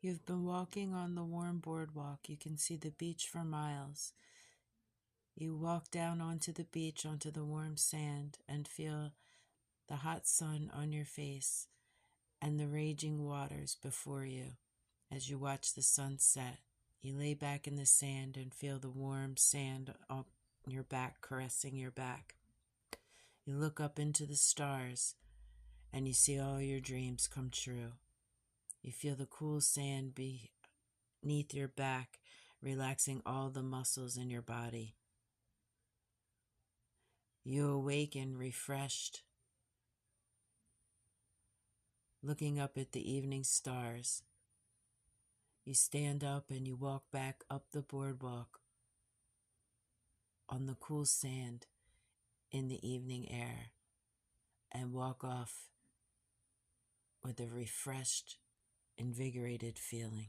You've been walking on the warm boardwalk. You can see the beach for miles. You walk down onto the beach, onto the warm sand, and feel the hot sun on your face and the raging waters before you as you watch the sun set. You lay back in the sand and feel the warm sand on your back caressing your back. You look up into the stars and you see all your dreams come true. You feel the cool sand beneath your back, relaxing all the muscles in your body. You awaken refreshed, looking up at the evening stars. You stand up and you walk back up the boardwalk on the cool sand in the evening air and walk off with a refreshed, invigorated feeling.